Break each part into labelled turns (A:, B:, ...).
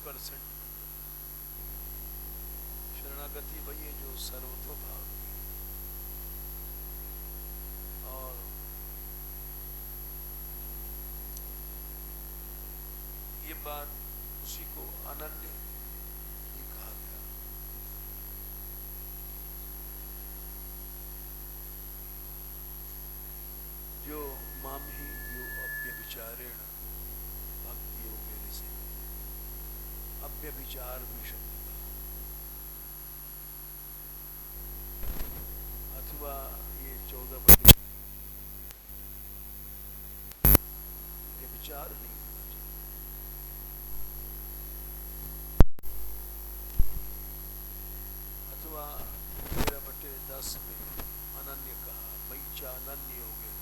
A: 100% शरणागति वही है जो सर्वतोभाव की, और ये बात उसी को अनन्य भी कहा गया। जो माम ही यो अव्यभिचारेण भक्ति योगेन से, अव्यभिचार भी शब्द का, अथवा ये 14 बजे व्यभिचार नहीं होना चाहिए। अथवा 13/10 में अनन्य कहा, मई चा अनन्य हो गए,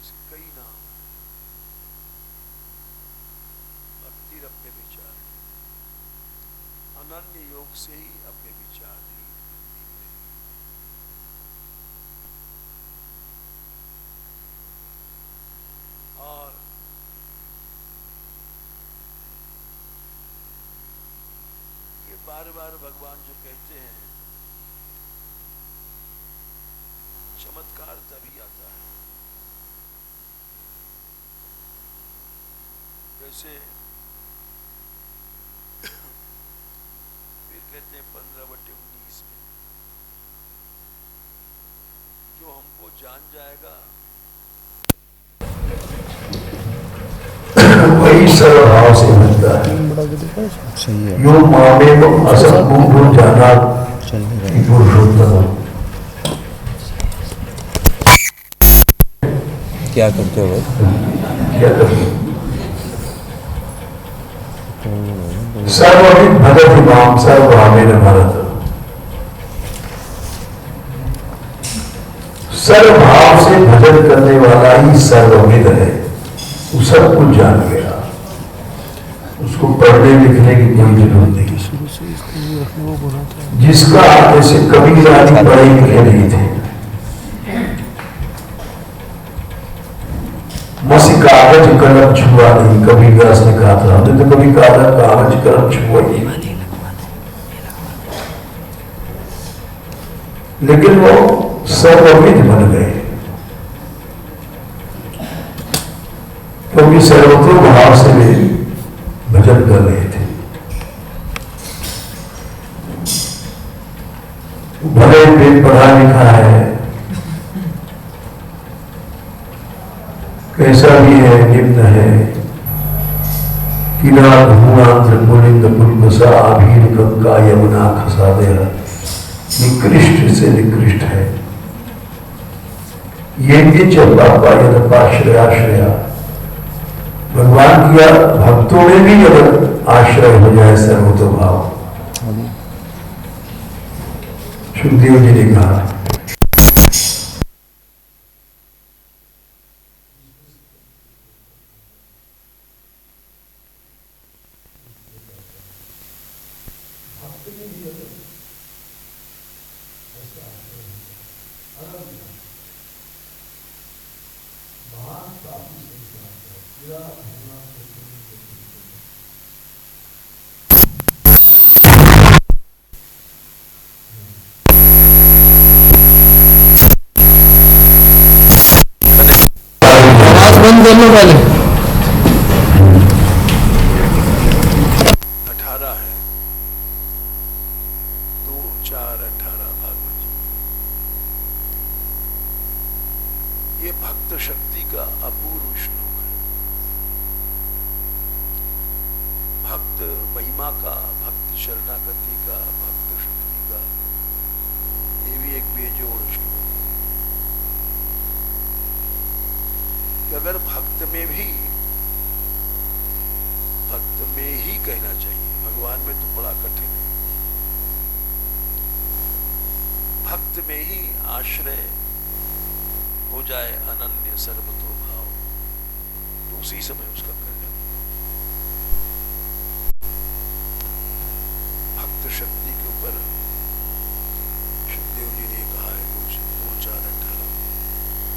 A: इसके कई नाम। भक्ति अव्यभिचार, अनन्य योग से ही अव्यभिचार नहीं। और ये बार बार भगवान जो कहते हैं, चमत्कार तभी आता है जैसे फिर कहते हैं 15/19 में, जो हमको जान जाएगा
B: वही सर्वभाव से मिलता है। यो मामेव असंभव जाना पुरुषोत्तम।
C: क्या करते हो?
B: क्या करते? सर्वविद भजति माम सर्वभावेन भरत। सर्वभाव से भजन करने वाला ही सर्वविद है, वो सब कुछ जान गया, उसको पढ़ने लिखने की कोई जरूरत नहीं। जिसका जैसे कबीर आदि पढ़े लिखे नहीं थे, मसी कागज कलम छुआ नहीं, कबीर दास ने कहा था, हमने तो कभी कागज कलम छुआ ही नहीं, लेकिन वो सर्वविद बन गए क्योंकि सर्वतो भाव से वे भजन कर रहे थे। भले पेट पढ़ा लिखा है, कैसा भी है, निम्न है, किनार भूआंध्र पुलिंद पुलबसा आभीर गंगा यमुना खसा दे, निकृष्ट से निकृष्ट है। ये पापा यद पाश्रयाश्रया, भगवान किया भक्तों में भी अगर आश्रय हो जाए सर्वतो भाव। सुखदेव जी ने कहा,
C: बंद करने वाले
A: 18 है, 2-4-18 भागवत जी। ये भक्त शक्ति का अपूर्व श्लोक है। भक्त महिमा का, भक्त शरणागति का, भक्त शक्ति का, ये भी एक बेजोड़ श्लोक है। कि अगर भक्त में ही कहना चाहिए, भगवान में तो बड़ा कठिन है। भक्त में ही आश्रय हो जाए अनन्य सर्वतो भाव, तो उसी समय उसका कल्याण। भक्त शक्ति के ऊपर सुखदेव जी ने कहा है 2-4-18,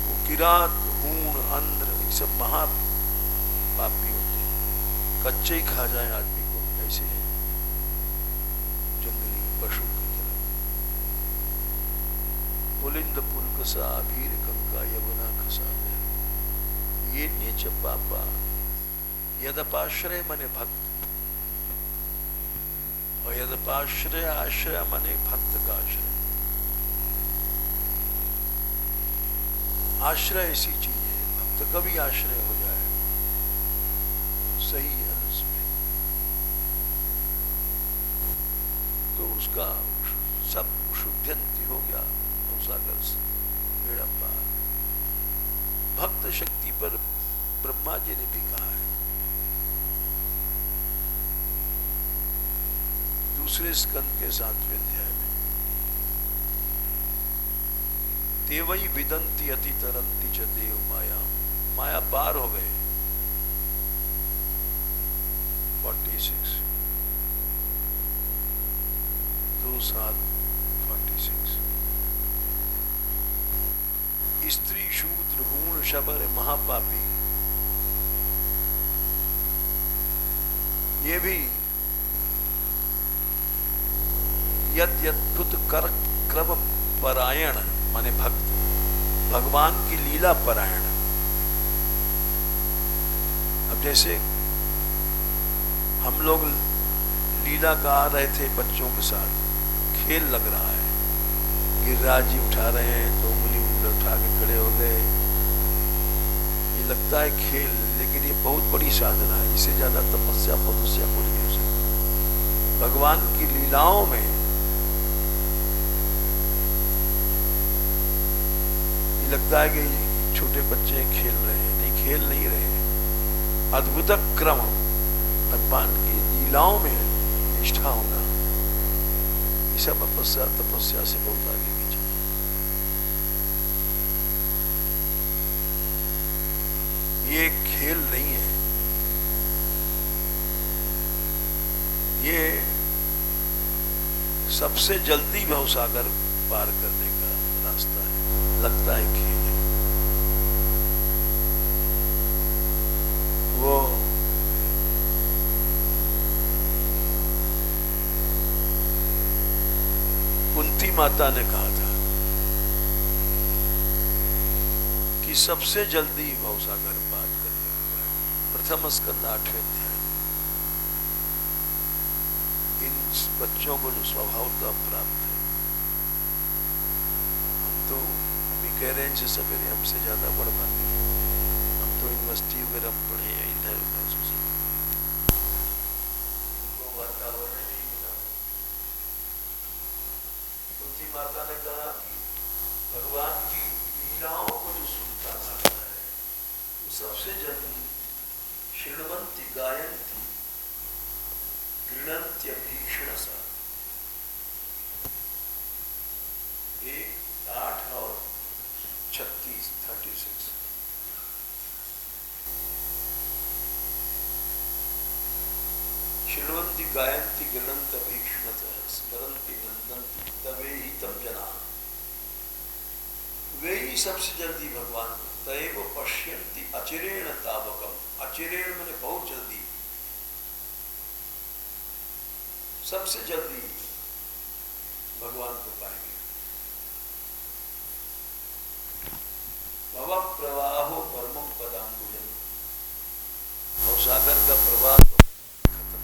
A: वो किरात, हूण, अंध्र, ये सब महापापी होते हैं। कच्चे ही खा जाए आदमी को, ऐसे जंगली पशु की तरह। पुलिंद पुलकसा भीर कंका यमुना खसा गया। ये नीच पापा यदपाश्रय मने भक्त, और यदपाश्रय आश्रय मने भक्त का आश्रय। आश्रय ऐसी चीज है, भक्त का भी आश्रय हो जाए सही अंश में, तो उसका सब शुद्ध्यंति हो गया, भवसागर से बेड़ा पार। भक्त शक्ति पर ब्रह्मा जी ने भी कहा है, दूसरे स्कंद के 7वें अध्याय में, देवई विदंती अति तरंती च देव माया। माया पार हो गए। 46 2:7-46। स्त्री शूद्र हूण शबर महापापी, ये भी यद्यद्भुत कर क्रम परायण माने भक्त, भगवान की लीला परायण। अब जैसे हम लोग लीला गा रहे थे बच्चों के साथ, खेल लग रहा है, गिरिराज जी उठा रहे हैं तो उंगली उठा के खड़े हो गए, ये लगता है खेल, लेकिन ये बहुत बड़ी साधना है। इससे ज्यादा तपस्या कुछ नहीं हो सकती। भगवान की लीलाओं में लगता है कि छोटे बच्चे खेल रहे हैं, नहीं, खेल नहीं रहे। अद्भुत क्रम, भगवान की लीलाओं में निष्ठा होना, ये सब तपस्या से बहुत आगे की चीज। ये खेल नहीं है, ये सबसे जल्दी भवसागर पार करने का रास्ता है। लगता है खेल है, वो कुंती माता ने कहा था कि सबसे जल्दी भवसागर पार करने का प्रथम स्कंद 8वें अध्याय। इन बच्चों को जो स्वभावतः प्राप्त है, हम तो कह रहे हैं इनसे सवेरे हमसे ज्यादा बढ़ पाते हैं, हम तो यूनिवर्सिटी वगैरह में पढ़े हैं, इधर उधर सोचे तो वातावरण नहीं मिला। तुलसी माता ने कहा कि भगवान की लीलाओं को जो सुनता आता है वो सबसे जल्दी शृण्वन्ति गायन्ति गृह्णन्त्य भीषण सा। 8 और 36 शृण्वन्ति गायन्ति गृह्णन्ति भीषणतः स्मरन्ति नन्दन्ति तवेहितं जना। वे ही सबसे जल्दी भगवान को तयेव पश्यन्ति अचिरेण तावकम। अचिरेण मैंने बहुत जल्दी, सबसे जल्दी भगवान को पाएंगे। भव प्रवाहो परमं पदाम्बुजम, भवसागर का प्रवाह खत्म,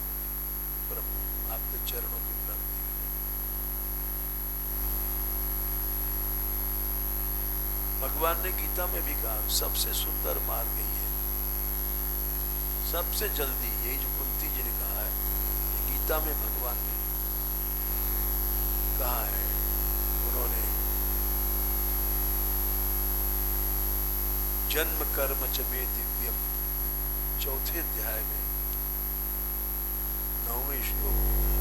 A: ब्रह्म आपके चरणों की प्राप्ति। भगवान ने गीता में भी कहा सबसे सुंदर मार्ग यही है, सबसे जल्दी, यही जो कुंती जी ने कहा है, ये गीता में भगवान ने कहा है। उन्होंने जन्म कर्म च मे दिव्यम 4थे अध्याय में 9वें श्लोक में कहा,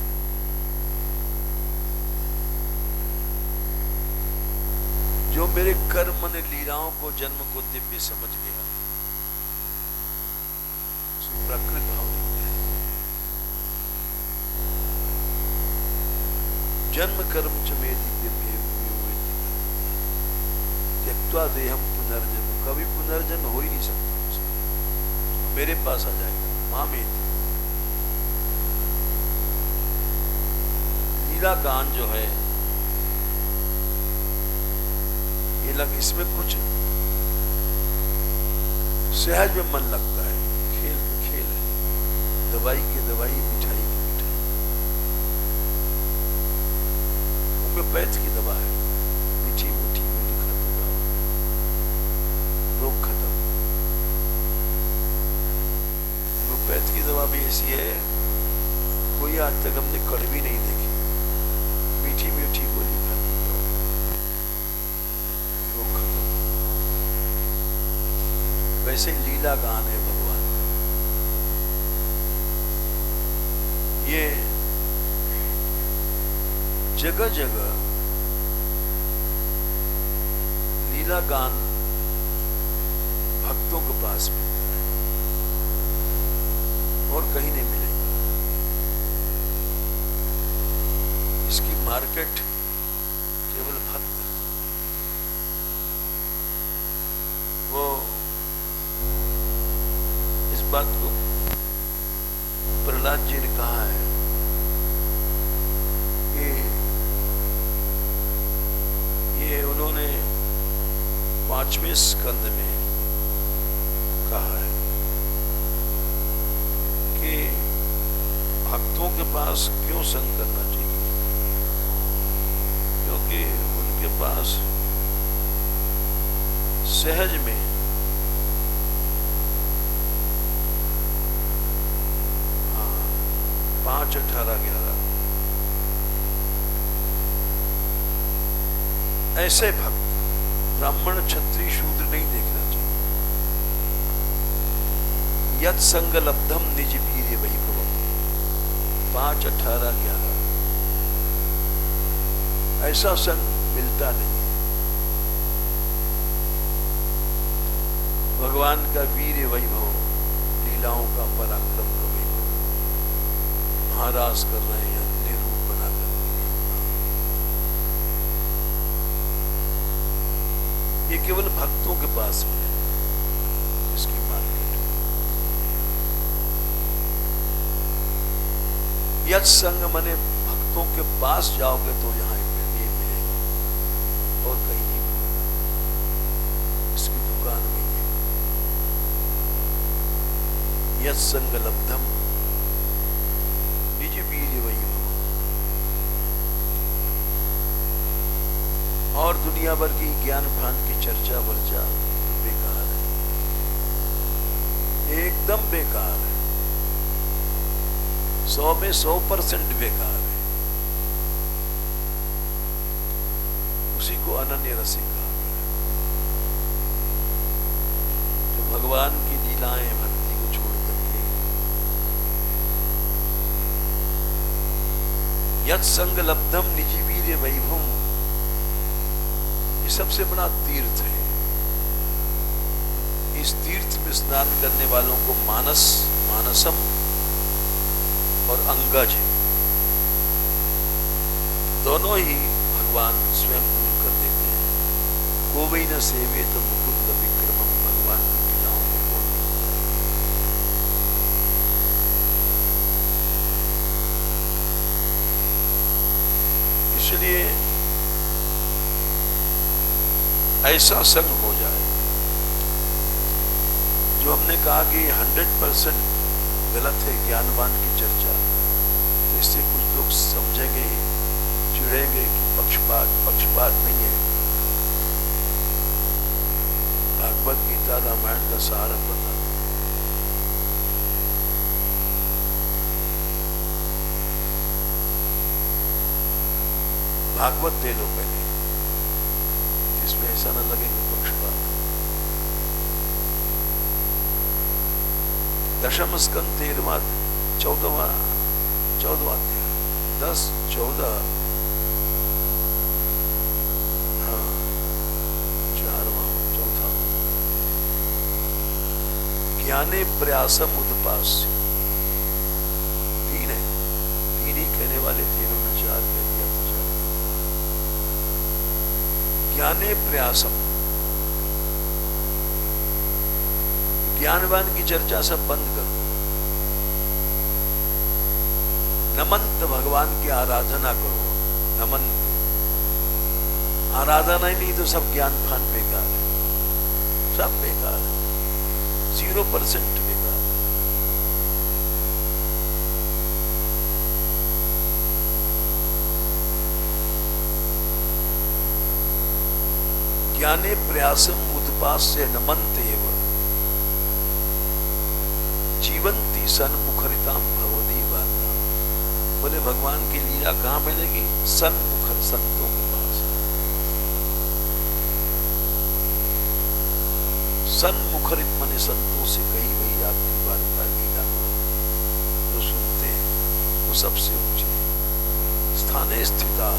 A: जो मेरे कर्म ने लीलाओं को जन्म को दिव्य समझ गया, उसको प्रकृत भाव नहीं है। जन्म कर्म च मे दिव्यम त्यक्त्वा देहम पुनर्जन्म, कभी पुनर्जन्म हो ही नहीं सकता उसका, मेरे पास आ जाएगा। मामेति लीला गान जो है ये इसमें कुछ सहज में मन लगता है, खेल में खेल है, दवाई की दवाई, मिठाई की मिठाई, होम्योपैथ की दवा है, मीठी मीठी मीठी खाते जाओ, रोग खत्म। होम्योपैथ की दवा भी ऐसी है, कोई आज तक हमने कड़वी नहीं देखी, मीठी मीठी गोली खाते जाओ, रोग खत्म। वैसे लीला गान है भगवान का। ये जगह जगह लीला गान भक्तों के पास मिलता है और कहीं नहीं मिलेगा। इसकी मार्केट केवल भक्त, वो इस बात को प्रहलाद जी ने कहा है कि ये उन्होंने 5वें स्कंद में कहा है कि भक्तों के पास क्यों संग करना चाहिए, क्योंकि उनके पास सहज में हाँ 5, 18, 11 ऐसे भक्त, ब्राह्मण क्षत्रिय शूद्र नहीं देखना चाहिए। यत् संग लब्धम निज वीर्य वैभवम, 5, 18, 11 ऐसा संग मिलता नहीं है। भगवान का वीर्य वैभव, लीलाओं का पराक्रम का वैभव, महाराज कर रहे हैं अपने रूप बनाकर, ये केवल भक्तों के पास मिले, इसकी मार्केट। यत् संग मने भक्तों के पास जाओगे तो यहाँ ये मिलेगा और कहीं नहीं मिलेगा, इसकी दुकान में है। यत् संग लब्धम निज वीर्य वैभवम। और दुनिया भर की ज्ञान फान की चर्चा वर्चा तो बेकार है, एकदम बेकार है, 100 में 100% बेकार है। उसी को अनन्य रसिक कहा गया है, जो भगवान की लीलाएं भक्ति को छोड़ करके यत् संग लब्धम निजी वीर्य वैभवम, ये सबसे बड़ा तीर्थ है। इस तीर्थ में स्नान करने वालों को मानसम और अंगज दोनों ही भगवान स्वयं दूर कर देते हैं। कोवै न सेवे तो मुकुंद विक्रमम, भगवान की लीलाओं को कौन नहीं जाए। इसलिए ऐसा संग हो जाए, जो हमने कहा कि 100% गलत है ज्ञानवान की चर्चा, तो इससे कुछ लोग समझेंगे, चिढ़ेंगे कि पक्षपात नहीं है। भागवत गीता रामायण का सारा बता, भागवत ले लो पहले, इसमें ऐसा न लगे कि पक्षपात। दशम स्कंद 13वां 14वां अध्याय 10, 14 4वां ज्ञाने प्रयासम उदपास्य, 3 है, 3 ही कहने वाले थे, इन्होंने 4 कह दिया। ज्ञाने प्रयासम, ज्ञानवान की चर्चा सब बंद कर दो, नमंत भगवान की आराधना करो, नमंत। आराधना ही नहीं तो सब ज्ञान फान बेकार है, सब बेकार है, 0% बेकार। ज्ञाने प्रयासम उद्पास्य नमन्त एव जीवंती सन्मुखरिताम भवदी वार्ता। बोले भगवान की लीला कहाँ मिलेगी? सन्मुखर, संतों के पास। सन्मुखरित माने संतों से कही वही आपकी वार्ता लीला को जो सुनते हैं वो सबसे ऊंचे स्थाने स्थिता।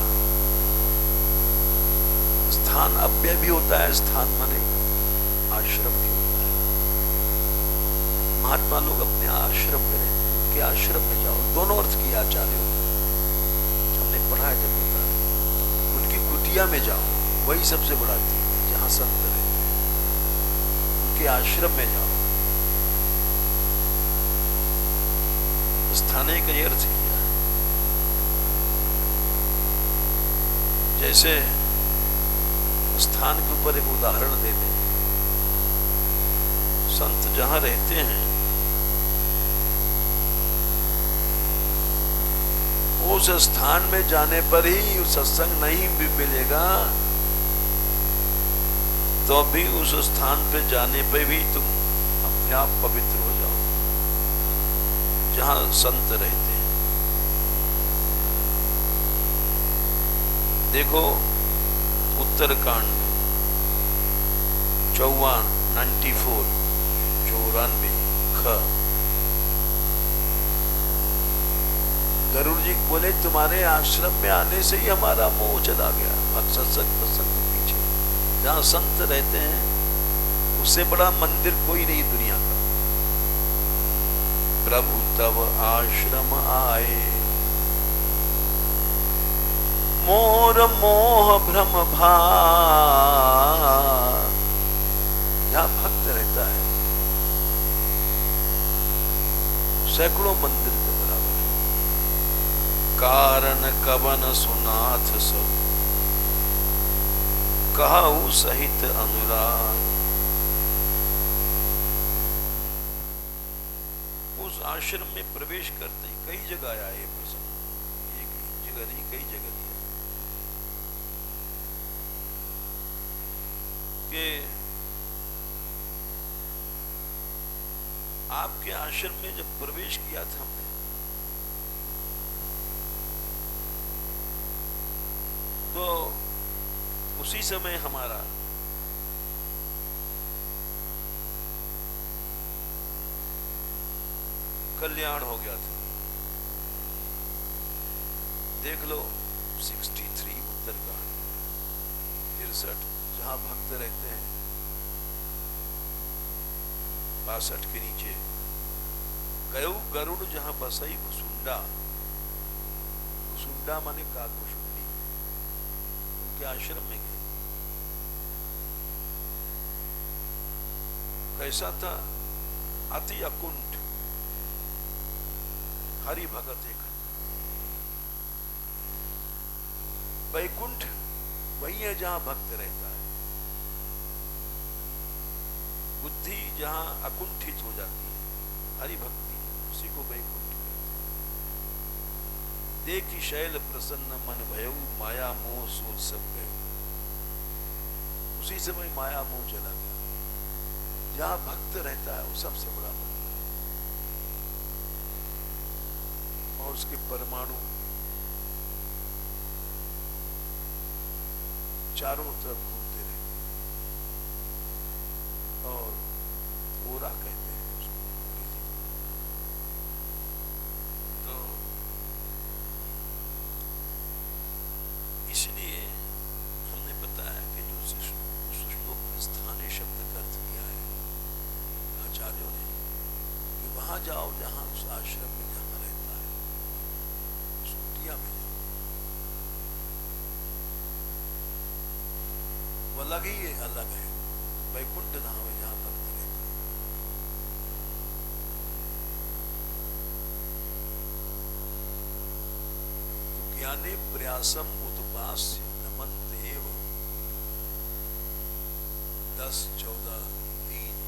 A: स्थान अव्यय भी होता है, स्थान माने आश्रम भी होता है। महात्मा लोग अपने आश्रम में रहते हैं, उनके आश्रम में जाओ। दोनों अर्थ की आचार्यों हमने पढ़ा है, जब होता है उनकी कुटिया में जाओ, वही सबसे बड़ा चीज है जहां संत रहते हैं, उनके आश्रम में जाओ। स्थाने का ये अर्थ किया है। जैसे स्थान के ऊपर एक उदाहरण दे दें, संत जहां रहते हैं उस स्थान में जाने पर ही सत्संग नहीं भी मिलेगा तो भी उस स्थान पे जाने पे भी तुम अपने आप पवित्र हो जाओ जहां संत रहते हैं। देखो उत्तरकांड 94 ख। गरुड़ जी बोले तुम्हारे आश्रम में आने से ही हमारा मोह चला गया। सत्संग प्रसंग के पीछे जहां संत रहते हैं उससे बड़ा मंदिर कोई नहीं दुनिया का। प्रभु तब आश्रम आए, मोर मोह भ्रम भाग। जहां भक्त रहता है सैकड़ों मंदिर के बराबर है। कारण कवन सुनाथ सब कहु सहित अनुराग। उस आश्रम में प्रवेश करते ही कई जगह आया ये प्रसंग, एक जगह नहीं कई जगह दिया कि आपके आश्रम में जब प्रवेश किया था हमने तो उसी समय हमारा कल्याण हो गया था। देख लो 63 उत्तरकांड 63 जहां भक्त रहते हैं 62 के नीचे कयु गरुड़ जहां बसई कुसुंडा। कुसुंडा माने काकुशुंडी, उनके आश्रम में गए। कैसा था? अति अकुंठ हरि भगत एक। वैकुंठ वही है जहां भक्त रहता है। बुद्धि जहां अकुंठित हो जाती है, हरि भक्ति, उसी को वैकुंठ कहते हैं। देखी शैल प्रसन्न मन भयउ, माया मोह सोच सब गयो। उसी समय माया मोह चला गया। जहां भक्त रहता है वो सबसे बड़ा भक्त है। और उसके परमाणु चारों तरफ घूमते रहते हैं। और ओरा कहते हैं उसको अंग्रेजी में। तो इसलिए हमने बताया कि जो उस श्लोक में स्थानीय शब्द का अर्थ किया है आचार्यों ने कि वहां जाओ जहां उस आश्रम में जहां रहता है, उस कुटिया में जाओ। वो अलग ही है, अलग है। वैकुंठ धाम है जहां भक्त रहते हैं। ज्ञाने प्रयासम उद्पास्य नमन्तेव 10, 14, 3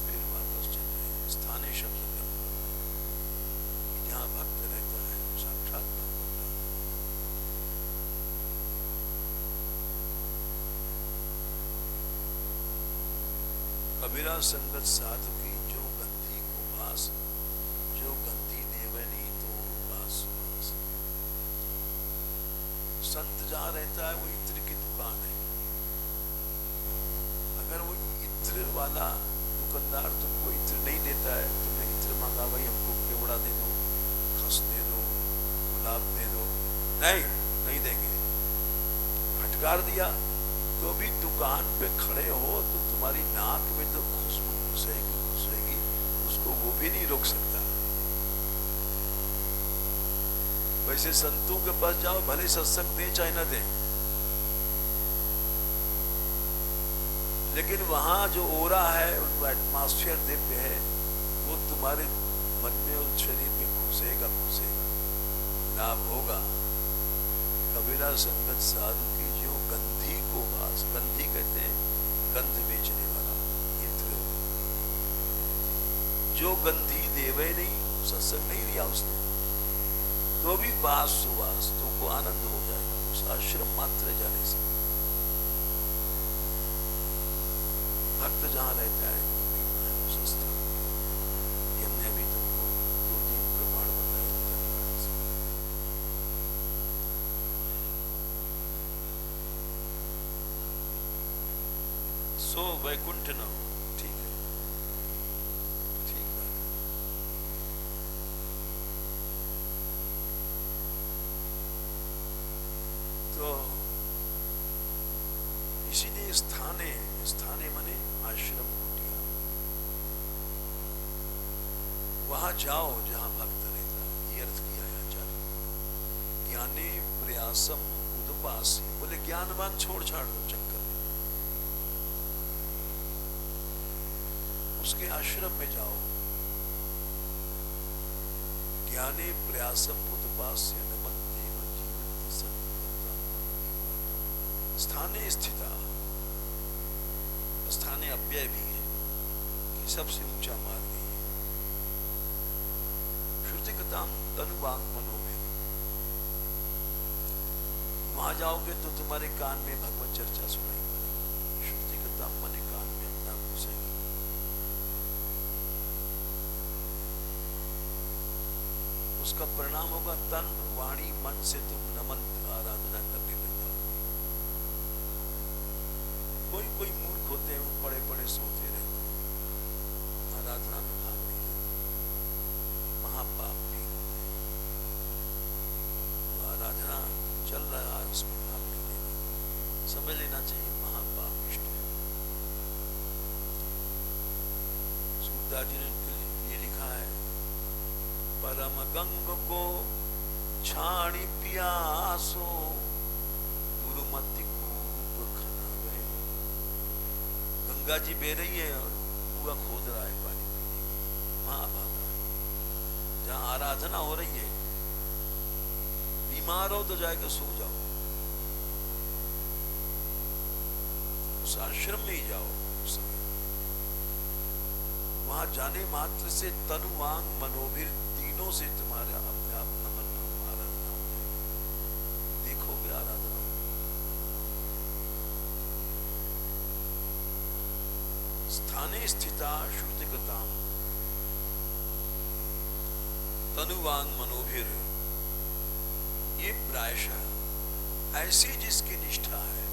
A: फिर वापस चल रहे हैं। स्थानीय शब्द करना, जहां भक्त रहता है साक्षात भगवान। कबीरा संगत साधु की जो गंधी को पास, जो गंधी देवनी तो पास पास। संत जहां रहता है वो इत्र की दुकान है। अगर वो इत्र वाला दुकानदार तुमको इत्र नहीं देता है, तुमने इत्र मांगा, भाई हमको केवड़ा दे दो, खस दे दो, गुलाब दे दो, नहीं देंगे, फटकार दिया, तो भी दुकान पे खड़े हो तो तुम्हारी नाक में तो खुशबू घुसेगी, उसको वो भी नहीं रोक सकता। वैसे संतों के पास जाओ, भले सत्संग दे चाहे ना दे, लेकिन वहां जो ओरा है, उनका एटमॉस्फेयर दिव्य है, वो तुम्हारे मन में और शरीर में घुसेगा, लाभ होगा। कबीरा संगत साधु की जो गंधी को वास, गंधी कहते हैं गंध बेचने वाला, इत्र, जो गंधी देवे नहीं, सत्संग नहीं लिया उसने, तो भी वास सुवास तुमको आनंद हो जाएगा उस आश्रम मात्र जाने से। भक्त जहां रहता है उस स्थान, ये हमने अभी तुमको 2-3 प्रमाण बताए। सो वैकुंठ न हो, ठीक है, ठीक है। तो इसीलिए स्थाने माने आश्रम कुटिया, वहां जाओ जहां भक्त रहता है, ये अर्थ किया है आचार्य। ज्ञाने प्रयासम उदपासी, बोले ज्ञानवान छोड़ छाड़ दो चक्कर, उसके आश्रम में जाओ। ज्ञाने प्रयासम उदपास्य नमन्तेव जीवन्ति सत्कृता। स्थाने स्थिता, स्थाने अव्यय भी है कि सबसे ऊंचा मार्ग ही है। श्रुतिकताम तनुवांग मनोमेव, वहां जाओगे तो तुम्हारे कान में भगवत चर्चा सुनाई पड़ेगी। श्रुतिकताम मने कान में अपना घुसेगी। उसका परिणाम होगा तन वाणी मन से तुम नमन आराधना करने लग जाओ। कोई मूर्ख होते हैं, वो पड़े पड़े सोते रहते हैं, आराधना में भाग नहीं लेते, महापाप भी होते हैं। तो आराधना चल रहा है, उसमें भाग नहीं लेना, समझ लेना चाहिए महापाप इष्ट है। सूरदास जी ने उनके लिए लिखा है, परम गंग को छाणी पियासो दुर्मति कूप खनावे। गंगा जी बह रही है और कुआं खोद रहा है पानी पीने, महाभागा है। जहां आराधना हो रही है, बीमार हो तो जाकर सो जाओ, उस आश्रम में ही जाओ उस समय। वहां जाने मात्र से तनु वांग मनोभिर तीनों से तुम्हारे अपने आप नमन आराधना हो जाएगी। देखोगे आराधना। स्थाने स्थिता श्रुतिगताम तनुवांग मनोभिर, ये प्रायशः ऐसी जिसकी निष्ठा है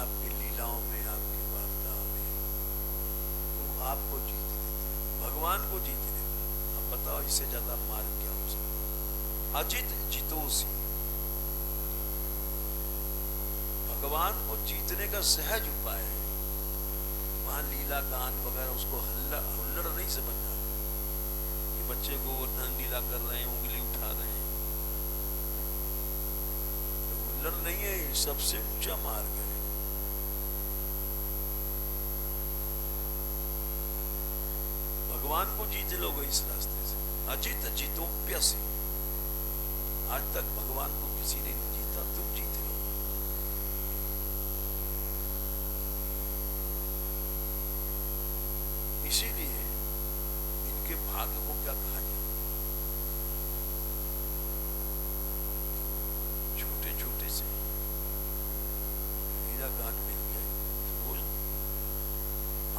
A: आपकी लीलाओं में, आपकी वार्ताओं में, वो आपको जीत लेता है, भगवान को जीत लेता है। अब बताओ इससे ज्यादा मार्ग क्या हो सकता? अजित जितोसी, भगवान को जीतने का सहज उपाय है। वहां लीला गान वगैरह उसको हुल्लड़ नहीं समझना कि बच्चे को वर्धन लीला कर रहे हैं, उंगली उठा रहे हैं, तो हुल्लड़ नहीं है, सबसे ऊंचा मार्ग है। भगवान को जीत लोगे इस रास्ते से। अजित जितोप्यसी, आज तक भगवान को किसी ने नहीं जीता, तुम जीत लो। इसीलिए इनके भाग्य को क्या कहा जाए, छोटे छोटे से हीरा घाट मिल गया तो रोज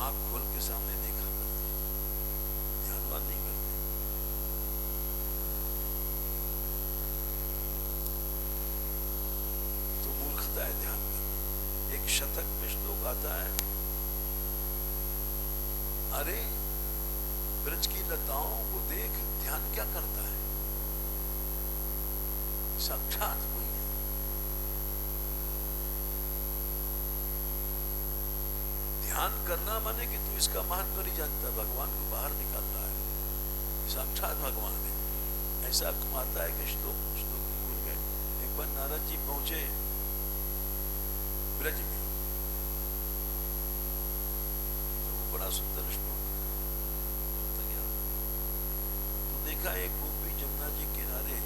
A: आंख खोल के सामने देखा करते, ध्यानवान नहीं करते। तो मूर्खता है ध्यान करना। एक शतक में श्लोक आता है, अरे ब्रज की लताओं को देख, ध्यान क्या करता है, साक्षात कोई है। ध्यान करना माने कि तू इसका महत्व नहीं जानता, भगवान को बाहर निकालता है, साक्षात भगवान है। ऐसा आता है कि श्लोक भूल गए। एक बार नारद जी पहुंचे ब्रज में, तो बड़ा सुंदर श्लोक तो देखा, एक गोपी जमुना जी किनारे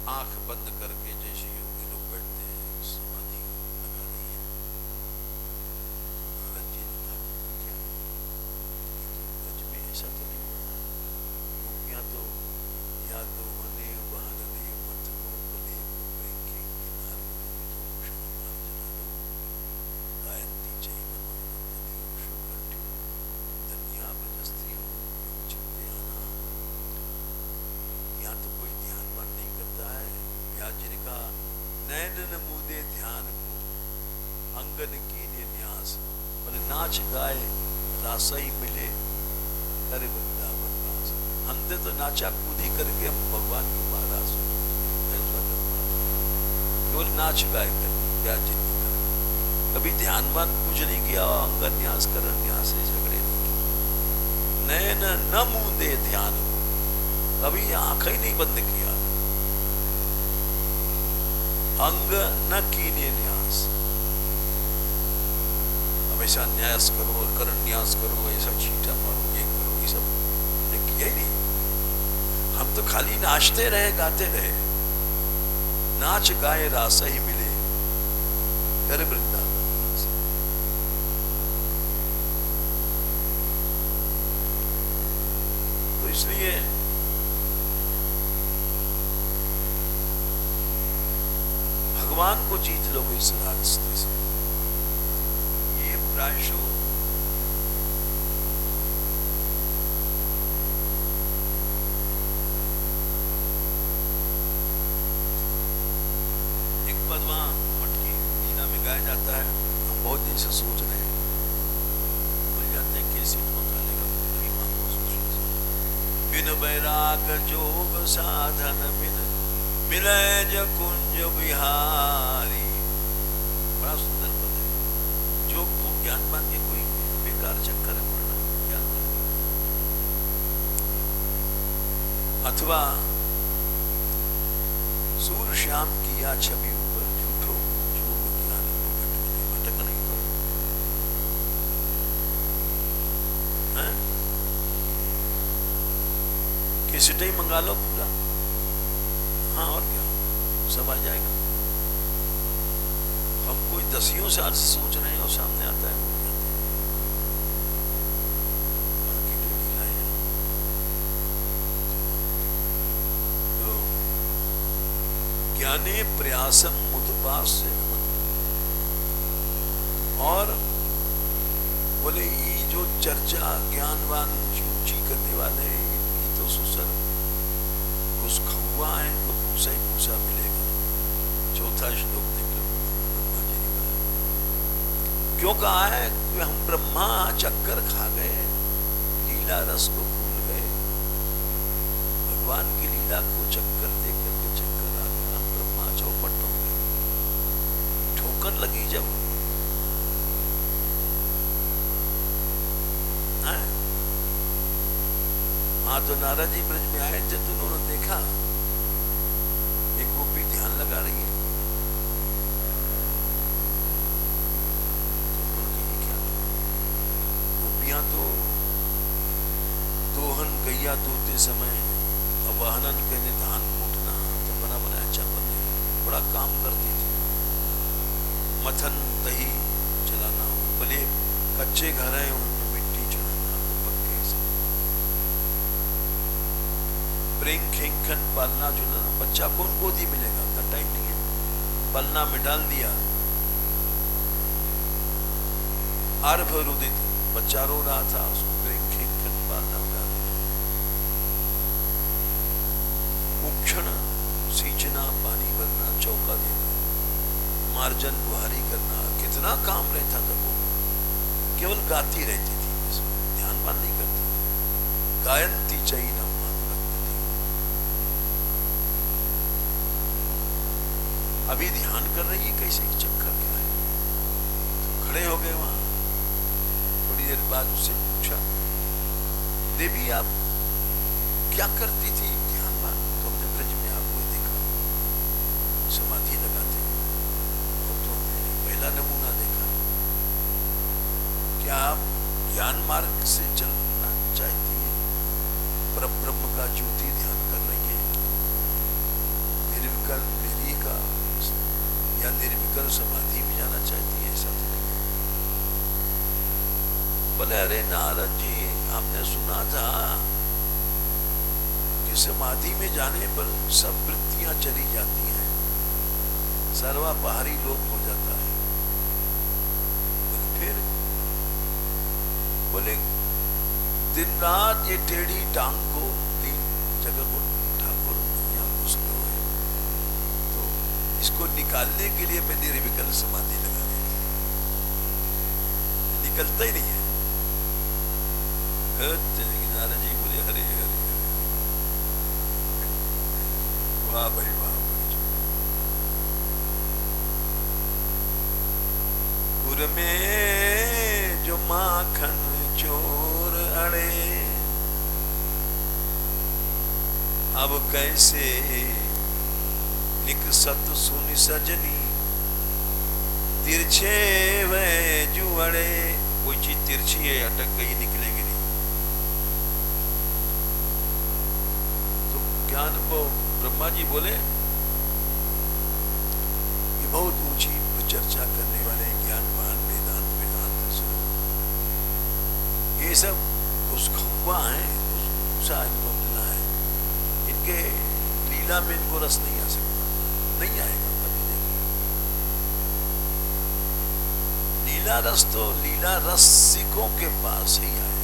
A: आंख बंद करके जैसे योगी लोग बैठते हैं समाधि लगा रही है। नारद जी ने कहा, क्या ब्रज में ऐसा तो नहीं होता, गोपियां तो या तो वने बहाने मत को बने के किनारे गायत्री चैन धन्या ब्रजस्त्रियों। यहाँ तो कोई ध्यानवान नहीं करता है। व्यास जी ने कहा, नैन मुदे ध्यान को अंगन कीने न्यास, बोले नाच गाए रासई मिले करे वृंदावन दास। हमने तो नाचा कूदी करके हम भगवान के महाराज केवल नाच गाए कर व्यास जी ने कहा, कभी ध्यानवान कुछ नहीं किया, अंगन न्यास कर न्यास से झगड़े नहीं किए। नैन न मुदे ध्यान को, कभी आंख ही नहीं बंद किया। अंग न कीने न्यास, हमेशा न्यास करो, करण न्यास करो, ऐसा छीटा मारो, ये करो, ये सब ने किया ही नहीं। हम तो खाली नाचते रहे, गाते रहे। नाच गाए रास ही मिले कर वृंदावन। तो इसलिए भगवान को जीत लो इस रास्ते से। ये प्रायशो एक पद वहां मटकी लीला में गाया जाता है। हम बहुत दिन से सोच रहे हैं, भूल जाते हैं कैसे निकालेगा, नहीं मांगो सोच। बिन बैराग जोग साधन बिन मिले ज कुंज बिहारी। बड़ा सुंदर पद है। जो ज्ञान मान के कोई बेकार चक्कर है पड़ना, ज्ञान अथवा सूर्य श्याम किया छवि ऊपर झूठो जो ज्ञान को भटक नहीं तो कैसेट ही मंगा लो पूरा, हाँ और क्या, सब आ जाएगा। हम कोई 10 साल से सोच रहे हैं और सामने आता है, भूल जाते हैं। बाकी तो ढीला है। तो ज्ञाने प्रयासम मुदपास से, और बोले ये जो चर्चा ज्ञानवान ऊंची करने वाले ये तो सुसर उस खौआ है, तो पूसा ही पूसा मिलेगा। चौथा श्लोक देख लो, ब्रह्मा जी ने कहा, क्यों कहा है कि हम ब्रह्मा चक्कर खा गए, लीला रस को भूल गए। भगवान की लीला को चक्कर दे करके चक्कर आ गया, हम ब्रह्मा चौपट हो गए। ठोकर लगी जब, हाँ तो नारद जी ब्रज में आए थे तो उन्होंने देखा एक गोपी ध्यान लगा रही है। तो उन्होंने क्या, गोपियां तो दोहन गैया धोते समय वाहनन के धान कूटना तो बना बनाया चावल बड़ा काम करती थी। मथन दही चलाना, भले कच्चे घर हैं उनमें मिट्टी चढ़ाना तो पक्के से। प्रेम खिंखन पालना झुलाना, बच्चा कौन गोदी मिलेगा, उतना टाइम नहीं है, पलना में डाल दिया। आर्भ रुदित, बच्चा रो रहा था, उसको प्रेम खिंखन पालना में डाल दिया। उक्षण सींचना, पानी भरना, चौका देना, मार्जन बुहारी करना, कितना काम रहता था वो। केवल गाती रहती थी, बस ध्यान मान नहीं करती। गायंती चैनम रखती। अभी ध्यान कर रही है, कैसे चक्कर क्या है। तो खड़े हो गए वहां। थोड़ी देर बाद उससे पूछा, देवी आप क्या करती थी ध्यान मान? तो हमने ब्रज में आपको देखा समाधि लगाते, और तो हमने पहला नमूना देखा। क्या आप ज्ञान मार्ग से चलना चाहती है? पर ब्रह्म का ज्योति ध्यान कर रही है, निर्विकल्प मेरी का या निर्विकल्प समाधि में जाना चाहती है? ऐसा तो नहीं है। बोले अरे नारद जी, आपने सुना था कि समाधि में जाने पर सब वृत्तियां चली जाती हैं, सर्वापहारी लोप हो जाता है। फिर बोले दिन रात ये टेढ़ी टांग को तीन जगह को ठाकुर यहाँ घुस गए, तो इसको निकालने के लिए मैं निर्विकल्प समाधि लगा रही थी, निकलता ही नहीं है। नारद जी बोले हरे हरे, वाह भाई वाह। पुर में जो माखन चोर अड़े, अब कैसे निकसत सुनि सजनी, तिरछे वह जुअड़े। कोई चीज तिरछी है, अटक गई, निकलेगी नहीं। तो क्या अनुभव? ब्रह्मा जी बोले ये बहुत ऊंची चर्चा करने वाले ज्ञानवान वेदांत वेदांत स्वरूप, ये सब घुसखुआ है, घुसा इनको मिलना है, इनके लीला में इनको रस नहीं आ सकता, नहीं आएगा कभी। देखो लीला रस तो लीला रसिकों के पास ही आए।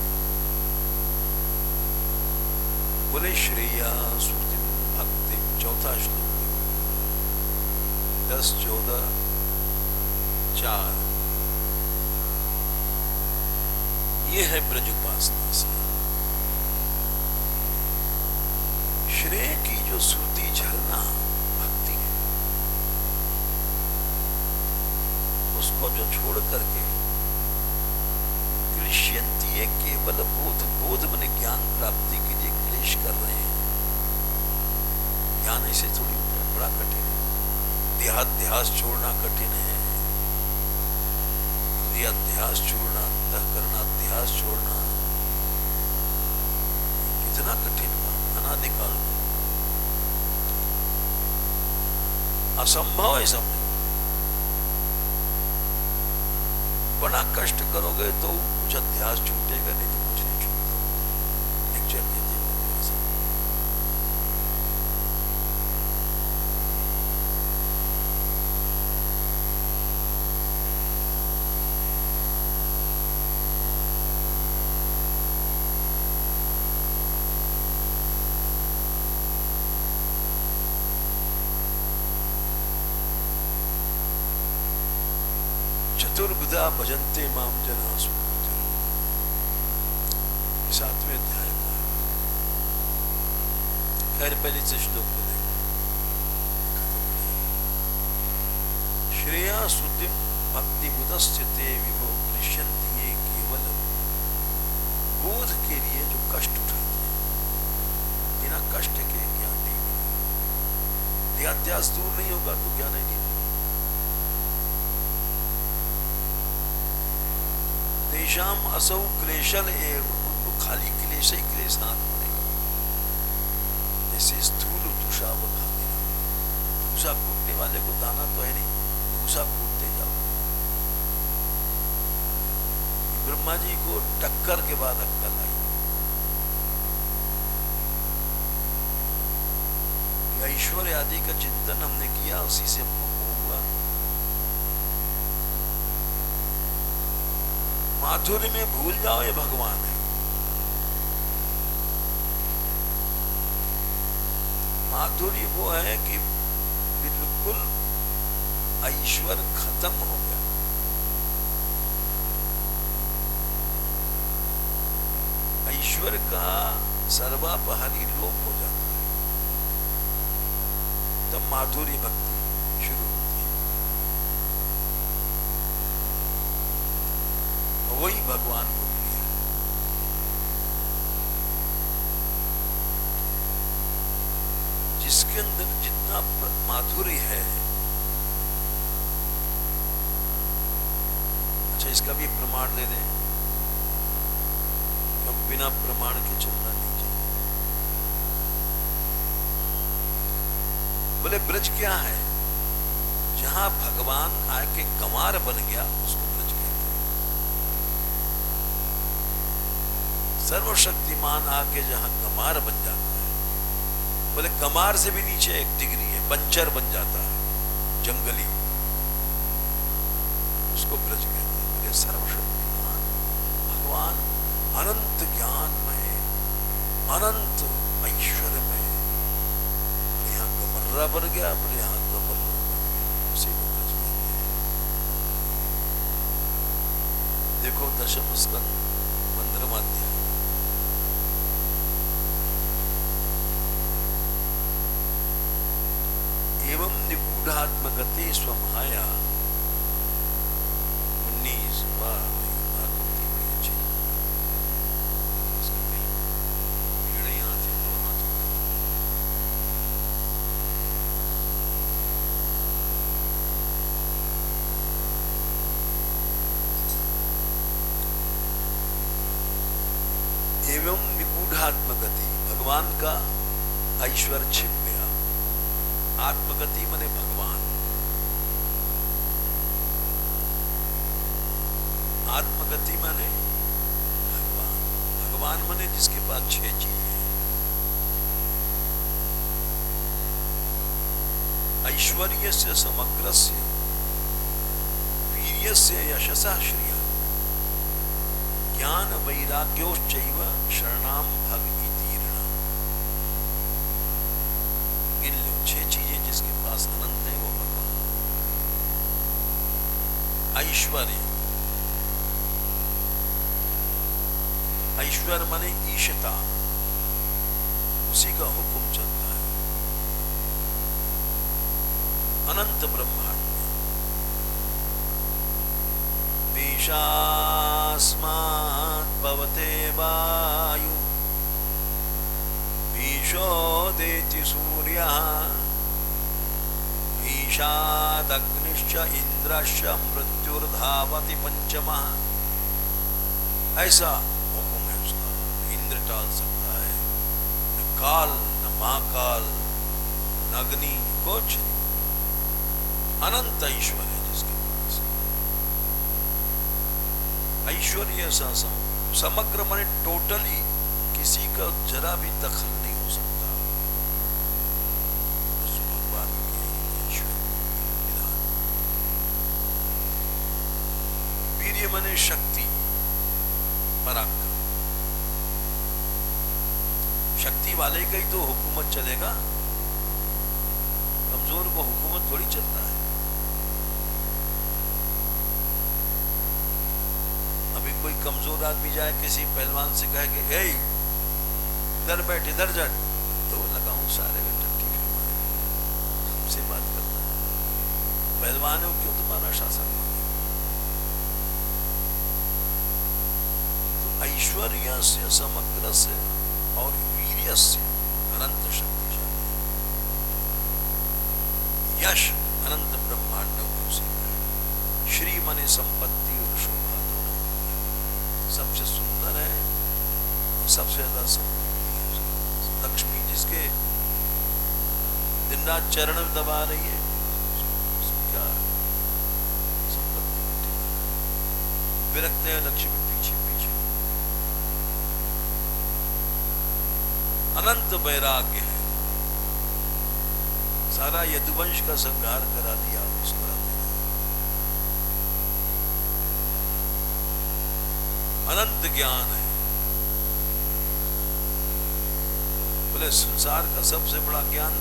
A: बोले श्रेया सुरति भक्ति, चौथा श्लोक 10, 14, 4, ये है ब्रज उपासना से। श्रेय की जो श्रुति झरना भक्ति है, उसको जो छोड़ करके क्लिश्यंती है, केवल बोध बोध मन ज्ञान प्राप्ति के लिए क्लेश कर रहे हैं। ज्ञान ऐसे थोड़ी होता है, बड़ा कठिन है। देहाध्यास छोड़ना कठिन है, अध्यास छोड़ना, अंतःकरण अध्यास छोड़ना कितना कठिन काम, अनादिकाल असंभव है समझो। बड़ा कष्ट करोगे तो कुछ अध्यास छूटेगा, नहीं तो कुछ नहीं छूटता। लेक्चर देते चतुर्विधा भजन्ते माम जना सुकृति। 7वें अध्याय का खैर पहले से श्लोक को देखो। श्रेया सुतिम भक्ति बुधस्थिते विभो क्लिश्यन्ति ये केवल बोध के लिए जो कष्ट उठाते हैं, बिना कष्ट के ज्ञान नहीं मिलेगा। देहाध्यास दूर नहीं होगा तो ज्ञान ही नहीं। तेषाम असौ क्लेशल एव, उनको खाली क्लेश ही क्लेश हाथ पड़ेगा। ऐसे स्थूल तुषा खाते, भूसा कूटने वाले को दाना तो है नहीं, भूसा कूटते जाओ। ब्रह्मा जी को टक्कर के बाद अक्कल आई। ऐश्वर्य आदि का चिंतन हमने किया, उसी से हमको हुआ। माथुर में भूल जाओ ये भगवान है। माधुर्य वो है कि बिल्कुल ऐश्वर्य खत्म हो गया। ऐश्वर्य का सर्वापहारी लोप हो जाता है, तब माधुर्य भक्ति शुरू होती है। वही भगवान को प्रिय है। जिसके अंदर जितना माधुर्य है। अच्छा, इसका भी प्रमाण दे दें। अब बिना प्रमाण के चलना नहीं चाहिए। बोले ब्रज क्या है? जहां भगवान आके कमार बन गया उसको ब्रज कहते हैं। सर्वशक्तिमान आके जहां कमार बन जाता है, बोले कमार से भी नीचे एक डिग्री है, पंचर बन जाता है, जंगली, उसको ब्रज कहते हैं। बोले सर्वशक्तिमान भगवान अनंत ज्ञान में, अनंत ऐश्वर्य में, यहाँ कमर्रा बन गया, बोले यहाँ कमर्रा बन गया, उसी को ब्रज कहते हैं। देखो दशम स्कंद 15वां अध्याय। एवं निगूढ़ात्मगते स्वमाया 19 भागवती बड़ी अच्छी। यहां से दो हाथ एवं निगूढ़ात्मगति, भगवान का ऐश्वर्य छिप गया। आत्मगति माने भगवान, आत्मगति माने भगवान, भगवान माने जिसके पास 6 चीजें हैं। ऐश्वर्यस्य समग्रस्य, वीर्यस्य यशसा श्रिया, ज्ञान वैराग्योश्चैव शरणाम भगति तीर्ण। गिन लो 6 चीजें जिसके पास अनंत है वो भगवान। ऐश्वर्य, ऐश्वर्य माने ईशता, उसी का हुक्म चलता है। अनंत ब्रह्मांड में पेशास्मात् भवते वायु, ईशोदेति सूर्यः, ईशादग्निश्च इंद्रश्च मृत्युर्धावति पंचमः। ऐसा हुक्म है उसका। इंद्र टाल सकता है, न काल, न महाकाल, न अग्नि, कुछ नहीं। अनंत ऐश्वर्य है जिसके पास। ऐश्वर्य समग्र माने टोटली, किसी का जरा भी दखल नहीं हो सकता उस भगवान के ऐश्वर्य विधान। वीर्य माने शक्ति, पराक्रम। शक्ति वाले का ही तो हुकूमत चलेगा, कमजोर को हुकूमत थोड़ी चलता है। अभी कोई कमजोर आदमी जाए किसी पहलवान से कहे कि हे इधर बैठ, इधर जा, तो लगाऊं सारे में टट्टी मारे, हमसे बात करना। पहलवान हो क्यों तुम्हारा शासन मांगे? तो ऐश्वर्य से समग्र से और वीर्य से अनंत शक्तिशाली, यश अनंत ब्रह्मांडों में उसी का है। श्री माने संपत्ति और शोभा दोनों, सबसे सुंदर है और सबसे ज्यादा संपत्ति है। लक्ष्मी जिसके दिन रात चरण दबा रही है, उसको क्या संपत्ति मिलती है। विरक्त है लक्ष्मी पीछे पीछे। अनंत वैराग्य है, सारा यदुवंश का संहार करा दिया, मुस्कुराते रहे। अनंत ज्ञान है। बोले संसार का सबसे बड़ा ज्ञान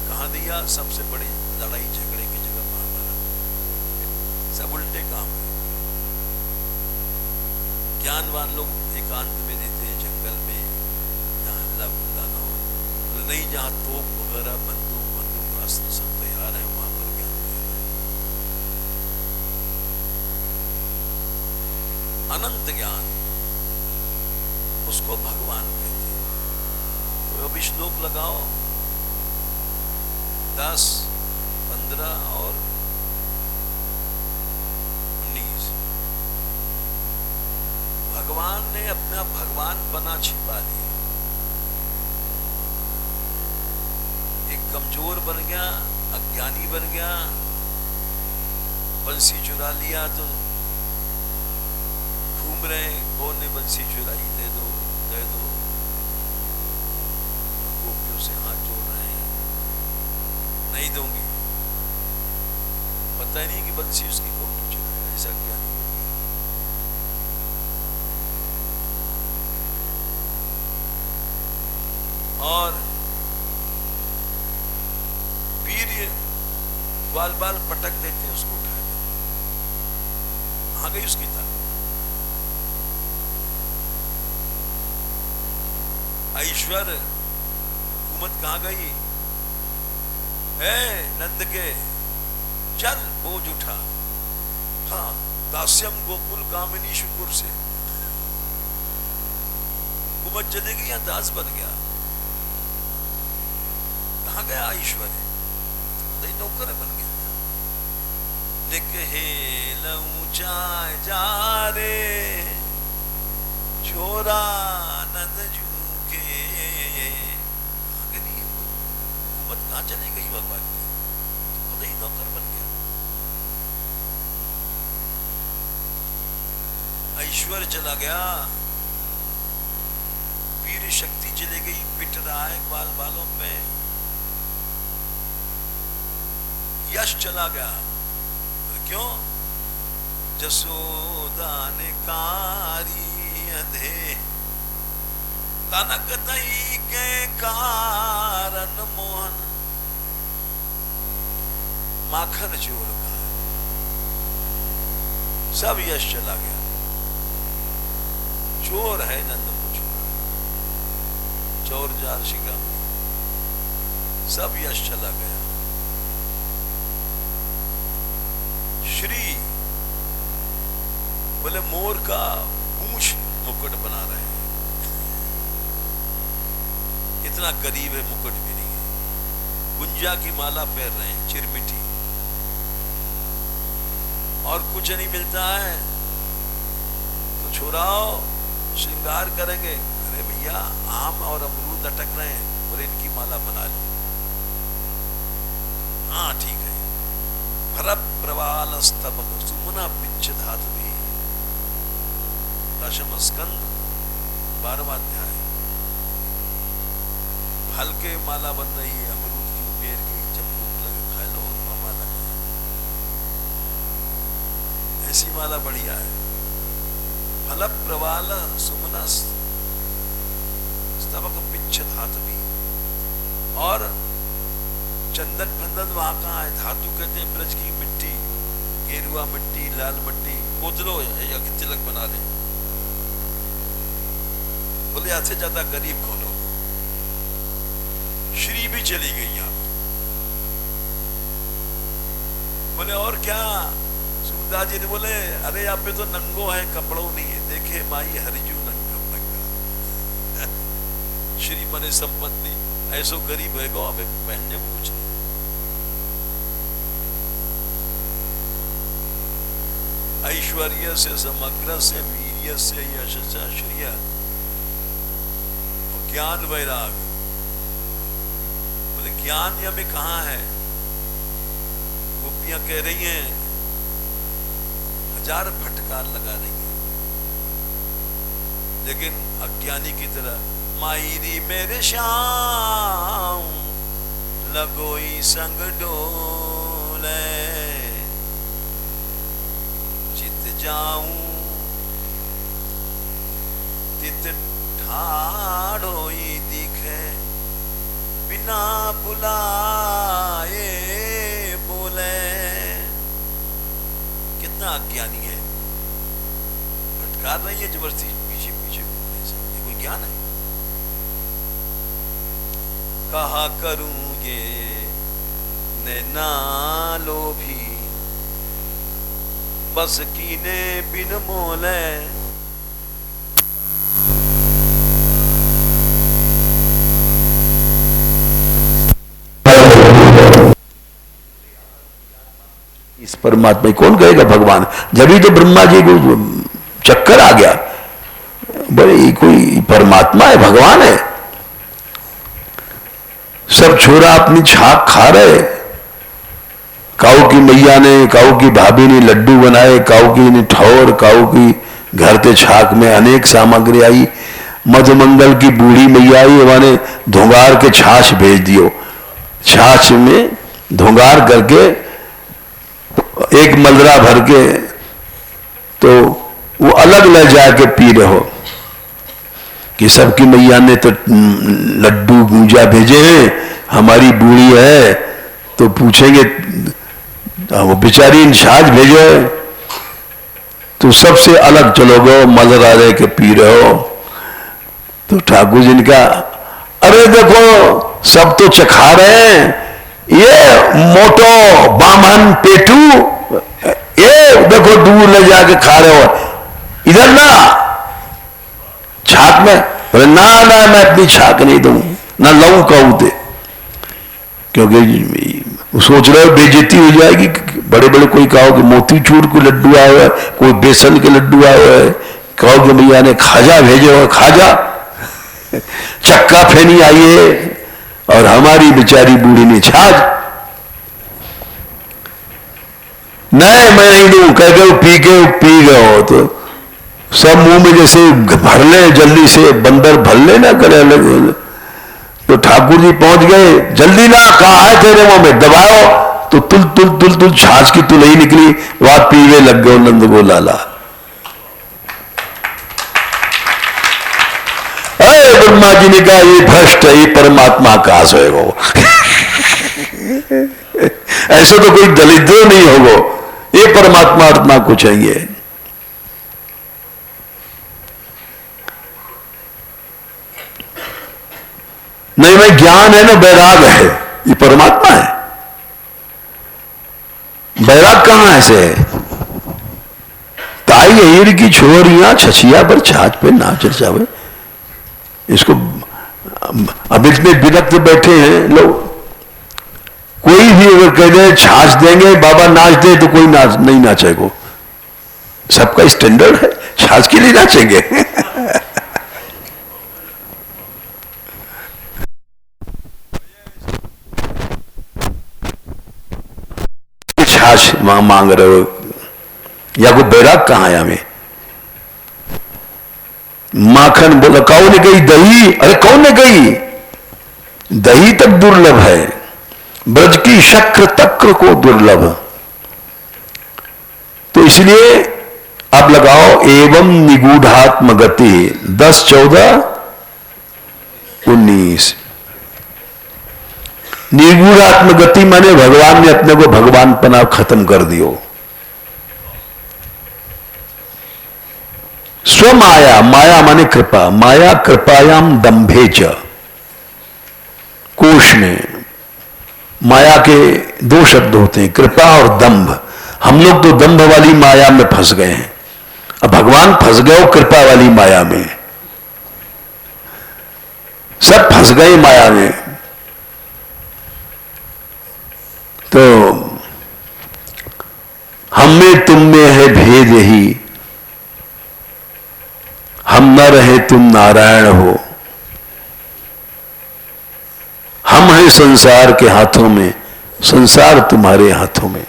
A: कहां दिया? सबसे बड़ी लड़ाई झगड़े की जगह महाभारत। सब उल्टे काम है। ज्ञानवान लोग एकांत में देते हैं, जंगल में, जहां हल्ला गुल्ला ना हो। बोले नहीं, जहां तोप वगैरह बंदूक अस्त्र सब तैयार है, वहां पर ज्ञान देना है। अनंत ज्ञान, उसको भगवान कहते हैं। तो अभी श्लोक लगाओ 10, 15 और 19। भगवान ने अपना भगवान पना छिपा लिया। एक कमजोर बन गया, अज्ञानी बन गया, बंसी चुरा लिया तो घूम रहे, कौन ने बंसी चुराई, दे दो दे दो, गोपियों से हाथ जोड़ रहे हैं, नहीं दूंगी। पता ही नहीं कि बंसी उसकी कौन ने चुराया, ऐसा ज्ञानी हो गया। और बाल बाल पटक देते हैं, उसको उठा देते। आ गई उसकी ताकत। ऐश्वर्य हुकूमत कहां गई? नंद के चल बोझ उठा। हाँ, दास्यम गोकुल कामिनी शुक्र से हुकूमत चली गई या दास बन गया? कहां गया ऐश्वर्य? नहीं, नौकर बन गया। हे लऊचा जा रे छोरा नंद जू के। हुकूमत कहां चली गई भगवान की? खुद ही नौकर बन गया। ऐश्वर्य चला गया, वीर शक्ति चली गई, पिट रहा है बाल बालों पे। यश चला गया। क्यों? जसोदा ने कारी अंधे तनक तई के कारण मोहन। माखन चोर का सब यश चला गया। चोर है नंदपुर चोर, चोर जार शिका, सब यश चला गया। श्री बोले मोर का पूंछ मुकुट बना रहे हैं, इतना करीब है, मुकुट भी नहीं है। गुंजा की माला पहन रहे हैं, चिरमिटी, और कुछ नहीं मिलता है तो छोराओ श्रृंगार करेंगे। अरे भैया, आम और अमरूद लटक रहे हैं, बोले इनकी माला बना लो। हाँ ठीक है। भर प्रवाल स्तबक सुमना पिच्छ धातु भी। दशम स्कंद 12वां अध्याय। फल के माला बन रही है, अमरूद की, पेड़ की, जब भूख लगे खा लो, माला लगे। ऐसी माला बढ़िया है। फल प्रवाल सुमना स्तबक पिच्छ धातु भी। और चंदन फंदन वहां कहां है? धातु कहते हैं ब्रज की मिट्टी, गेरुआ मिट्टी, लाल मिट्टी, खोदलो या तिलक बना ले। बोले आज से ज्यादा गरीब खोलो। श्री भी चली गई यहां। बोले और क्या? सूरदास जी ने बोले अरे यहाँ पे तो नंगो है, कपड़ों नहीं है। देखे माई हरिजू नंगम नंगा। श्री मने संपत्ति, ऐसो गरीब है गो, अबे पहनने को कुछ नहीं। ऐश्वर्य से समग्र से वीर्य से यश से श्रिय और ज्ञान वैराग। बोले ज्ञान हमें कहाँ है? गोपियां कह रही हैं, हजार फटकार लगा रही हैं, लेकिन अज्ञानी की तरह माहिरी मेरे श्याम लगोई संग डोले, चित जाऊं तित ठाड़ोई दिखे, बिना बुलाए बोले। कितना अज्ञानी है, भटका रही है जबरदस्ती पीछे पीछे, ये कोई ज्ञान है? कहा करूं ये नैना लोभी, बस कीने बिन मोले।
B: इस परमात्मा कौन कहेगा भगवान? जब ही तो ब्रह्मा जी को चक्कर आ गया, बोले कोई परमात्मा है, भगवान है? सब छोरा अपनी छाक खा रहे। काऊ की मैया ने, काऊ की भाभी ने लड्डू बनाए, काऊ की ने ठौर, काऊ की घर के छाक में अनेक सामग्री आई। मधुमंगल की बूढ़ी मैया आई, उन्होंने धुंगार के छाछ भेज दियो, छाछ में धुंगार करके एक मलरा भर के, तो वो अलग ले जाके पी रहे हो कि सबकी मैया ने तो लड्डू गूंजा भेजे हैं, हमारी बूढ़ी है तो पूछेंगे वो बेचारी छाछ भेजो, तो सबसे अलग चलोगे, मलरा रहे के पी रहे हो। तो ठाकुर जी ने कहा, अरे देखो सब तो चखा रहे हैं, ये मोटो बामन पेटू, ये देखो दूर ले जाके खा रहे हो, इधर ना छाक में। बोले ना ना, मैं अपनी छाक नहीं दूं, ना लऊ कहूं दे, क्योंकि सोच रहे हो बेइज्जती हो जाएगी। बड़े बड़े कोई कहो कि मोतीचूर के लड्डू आए हुए, कोई बेसन के लड्डू आए हुए, कहो कि भैया ने खाजा भेजे हो, खाजा चक्का फेनी आई है, और हमारी बेचारी बूढ़ी ने छाछ। नहीं मैं नहीं दूं, कह के पी गए हो, तो सब मुंह में जैसे भर ले, जल्दी से बंदर भर ले ना करे अलग। तो ठाकुर जी पहुंच गए, जल्दी ना, कहा है तेरे मुंह में, दबाओ, तो तुल तुल तुल तुल छाछ की तुलही निकली, वहां पीवे लग गए नंद गो लाला। अरे ब्रह्मा जी ने कहा, ये भ्रष्ट है, ये परमात्मा कहां से होगा? ऐसे तो कोई दलिद्र नहीं होगा, ये परमात्मा आत्मा को चाहिए। नहीं मैं ज्ञान है ना, वैराग है, ये परमात्मा है। वैराग कहां ऐसे है? ताई हीर की छोरियां छछिया पर छाछ पे नाच रचावे। इसको अब इतने विरक्त बैठे हैं लोग, कोई भी अगर कह दे छाछ देंगे बाबा नाच दे, तो कोई नाच नहीं नाचेगा। सबका स्टैंडर्ड है, छाछ के लिए नाचेंगे। छाछ मांग रहे हो, या कोई बैराग कहां है हमें? माखन बोला, कौन ने कही दही? अरे कौन ने कही? दही तक दुर्लभ है, ब्रज की शक्र तक्र को दुर्लभ। तो इसलिए अब लगाओ, एवं निगूढ़ात्म गति 10, 14, 19। निगूढ़ात्म गति माने भगवान ने अपने को भगवान पना खत्म कर दियो। स्वमाया, माया माने कृपा, माया कृपायाम दंभेच। कोश में माया के 2 शब्द होते हैं, कृपा और दंभ। हम लोग तो दंभ वाली माया में फंस गए हैं, अब भगवान फंस गए हो कृपा वाली माया में। सब फंस गए माया में। तो हम में तुम में है भेद ही, हम न रहे तुम नारायण हो। हम राम है संसार के हाथों में, संसार तुम्हारे हाथों में।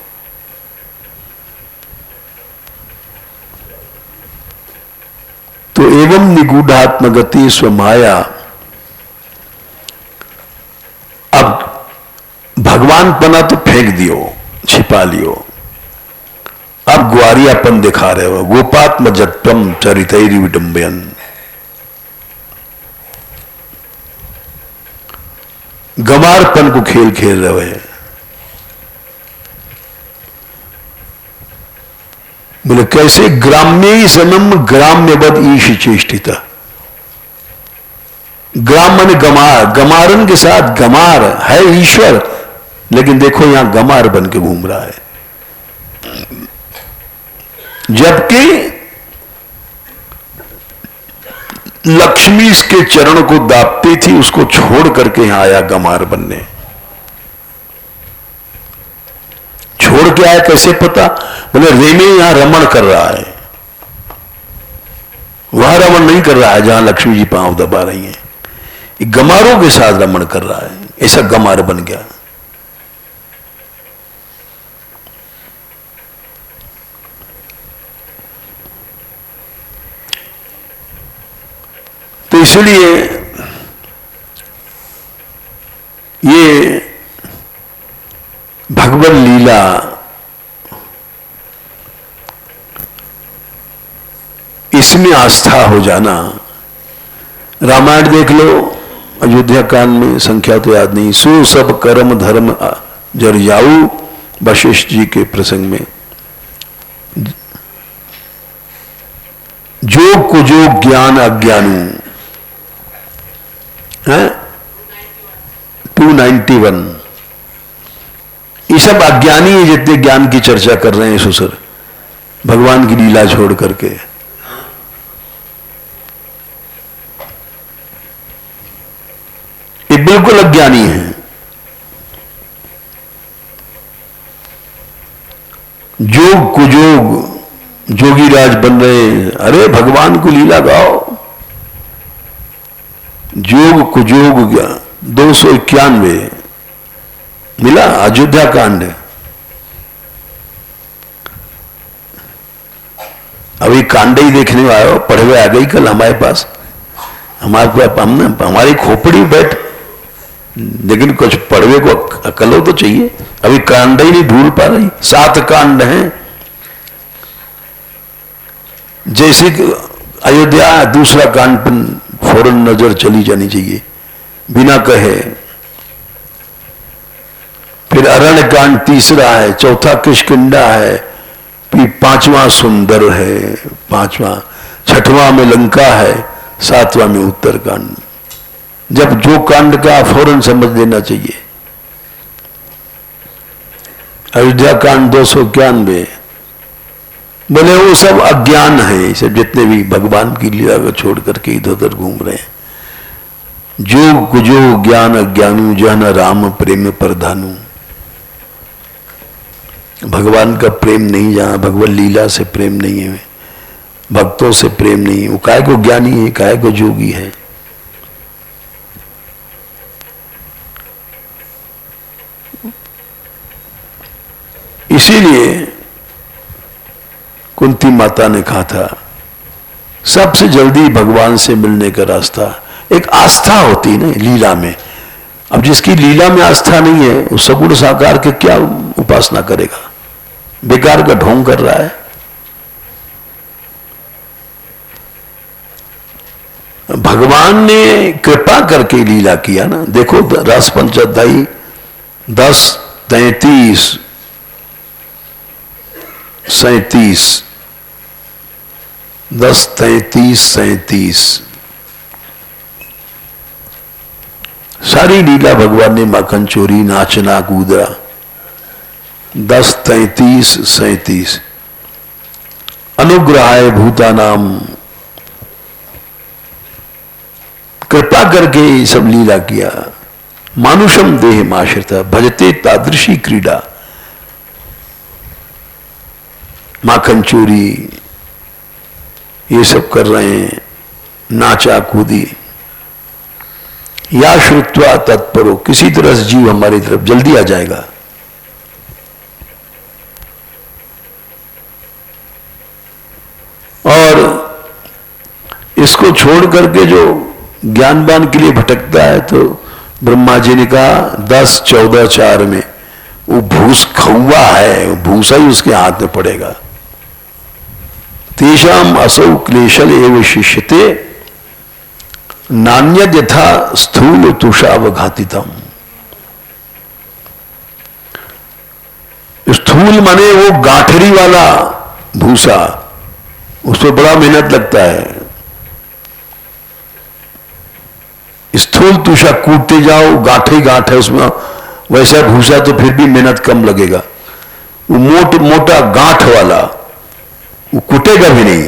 B: तो एवं निगूढ़ात्मगति स्वमाया। अब भगवान पना तो फेंक दियो, छिपा लियो, अब ग्वारियापन दिखा रहे हो। गोपात्म जट्टम चरितैरि विडंबयन। गमारपन को खेल खेल रहे हैं। बोले कैसे? ग्राम्य समम ग्राम्यवद ईश चेष्टिता। ग्राम माने गमार, गमारन के साथ गमार है ईश्वर, लेकिन देखो यहां गमार बन के घूम रहा है। जबकि लक्ष्मी इसके चरण को दापती थी, उसको छोड़ करके यहां आया गमार बनने। छोड़ के आया कैसे पता? बोले रेमे यहां रमण कर रहा है, वह रमण नहीं कर रहा है जहां लक्ष्मी जी पांव दबा रही हैं, गमारों के साथ रमण कर रहा है। ऐसा गमार बन गया। तो इसलिए ये भगवत लीला इसमें आस्था हो जाना। रामायण देख लो, अयोध्या कांड में संख्या तो याद नहीं, सो सब कर्म धर्म जर जाऊ, वशिष्ठ जी के प्रसंग में जो कुजो ज्ञान अज्ञानू है 291। ये सब अज्ञानी है जितने ज्ञान की चर्चा कर रहे हैं सुसर, भगवान की लीला छोड़ करके। ये बिल्कुल अज्ञानी है। जोग कुजोग जोगीराज बन रहे हैं। अरे भगवान को लीला गाओ। जोग कुजोग 291 मिला अयोध्या कांड। अभी कांड ही देखने आए हो, पढ़े हुए आ गई कल हमारे पास, हमारी खोपड़ी बैठ, लेकिन कुछ पढ़वे को अकल हो तो चाहिए। अभी कांड ही नहीं ढूंढ पा रही। 7 कांड हैं। जैसे कि अयोध्या, दूसरा कांड पर फौरन नजर चली जानी चाहिए बिना कहे। फिर अरण्य कांड तीसरा है, चौथा किष्किंधा है, फिर 5वां सुंदर है, 5वां, 6वां में लंका है, 7वां में उत्तरकांड। जब जो कांड का फौरन समझ लेना चाहिए। अयोध्या कांड 291। बोले वो सब अज्ञान है, सब जितने भी भगवान की लीला को छोड़ करके इधर उधर घूम रहे हैं। जो कुजो ज्ञान अज्ञानू जन राम प्रेम प्रधानु। भगवान का प्रेम नहीं, जहां भगवत लीला से प्रेम नहीं है, भक्तों से प्रेम नहीं है, वो काय को ज्ञानी है, काय को जोगी है। इसीलिए कुंती माता ने कहा था सबसे जल्दी भगवान से मिलने का रास्ता एक आस्था होती ना लीला में। अब जिसकी लीला में आस्था नहीं है वो सगुण साकार के क्या उपासना करेगा? बेकार का ढोंग कर रहा है। भगवान ने कृपा करके लीला किया ना। देखो रस पंचाध्यायी 10:33 37 10:33-37 सारी लीला भगवान ने माखन चोरी, नाचना, कूदरा। 10:33-37 अनुग्रहाय भूतानाम, कृपा करके ये सब लीला किया। मानुषम देह माश्रिता भजते तादृशी क्रीड़ा। माखन चोरी ये सब कर रहे हैं, नाचा कूदी, या श्रुत्वा तत्परो, किसी तरह से जीव हमारी तरफ जल्दी आ जाएगा। और इसको छोड़ करके जो ज्ञानवान के लिए भटकता है, तो ब्रह्मा जी ने कहा 10-14-4 में वो भूस खौआ है, वो भूसा ही उसके हाथ में पड़ेगा। तेषाम असौ क्लेशल एव शिष्यते नान्यद यथा स्थूल तुषावघातितम। स्थूल माने वो गाठरी वाला भूसा, उसमें बड़ा मेहनत लगता है। स्थूल तुषा कूटते जाओ, गांठ ही गांठ है उसमें, वैसा भूसा तो फिर भी मेहनत कम लगेगा। वो मोटा गांठ वाला वो कूटेगा भी नहीं।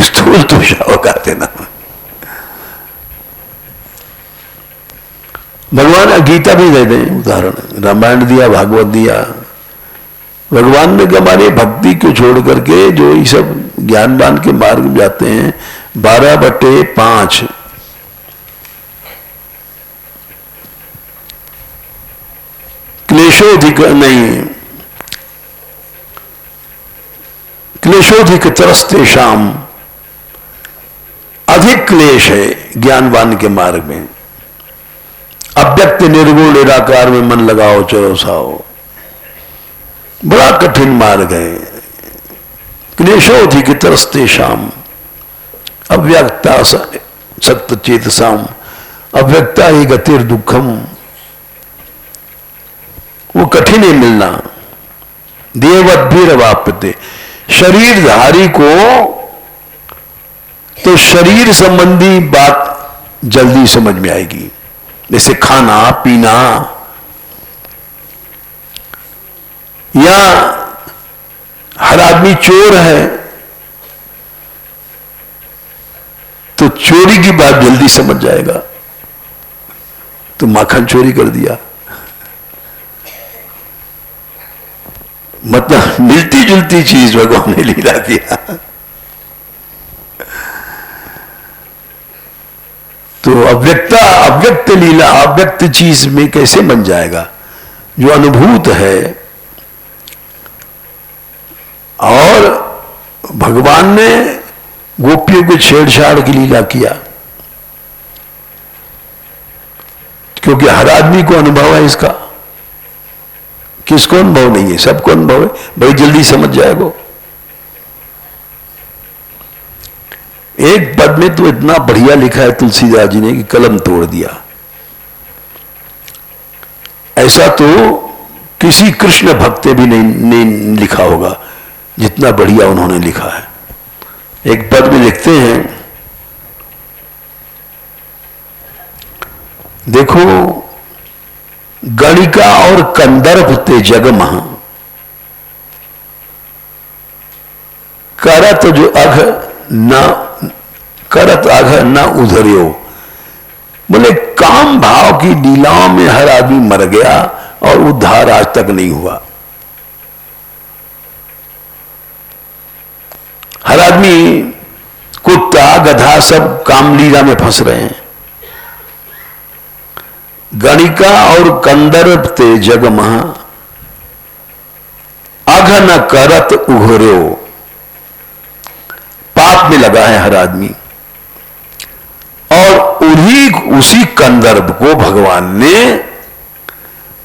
B: स्थूल तुषा होगा देना। भगवान गीता भी दे दें उदाहरण, रामायण दिया, भागवत दिया। भगवान ने हमारे भक्ति को छोड़ करके जो ये सब ज्ञानवान के मार्ग में जाते हैं, 12/5 क्लेशोधिक नहीं, क्लेशोधिक तरस्तेषाम, अधिक क्लेश है ज्ञानवान के मार्ग में। अव्यक्त निर्गुण निराकार में मन लगाओ चलो साओ, बड़ा कठिन मार्ग है। क्लेशोधिक तरस्तेषाम अव्यक्ता सक्त चेतसाम, अव्यक्ता ही गतिर दुखम, वो कठिन है मिलना। देवद्भिरवाप्यते, शरीरधारी को तो शरीर संबंधी बात जल्दी समझ में आएगी, जैसे खाना पीना, या हर आदमी चोर है तो चोरी की बात जल्दी समझ जाएगा। तो माखन चोरी कर दिया, मतलब मिलती जुलती चीज भगवान ने लीला किया। तो अव्यक्त लीला अव्यक्त चीज में कैसे बन जाएगा, जो अनुभूत है। और भगवान ने गोपियों को छेड़छाड़ की लीला किया, क्योंकि हर आदमी को अनुभव है इसका। किसको अनुभव नहीं है? सबको अनुभव है, बड़ी जल्दी समझ जाएगा। एक पद में तो इतना बढ़िया लिखा है तुलसीदास जी ने कि कलम तोड़ दिया। ऐसा तो किसी कृष्ण भक्त भी नहीं लिखा होगा जितना बढ़िया उन्होंने लिखा है। एक पद में लिखते हैं, देखो गणिका और कंदर्प ते जगमह, करत जो अघ न करत अघ न उधर्यो। बोले काम भाव की लीलाओं में हर आदमी मर गया और उद्धार आज तक नहीं हुआ। हर आदमी कुत्ता गधा सब काम लीला में फंस रहे हैं। गणिका और कंदर्प ते जगमह, अघ न करत उघर्यो। पाप में लगा है हर आदमी, और उसी कंदर्प को भगवान ने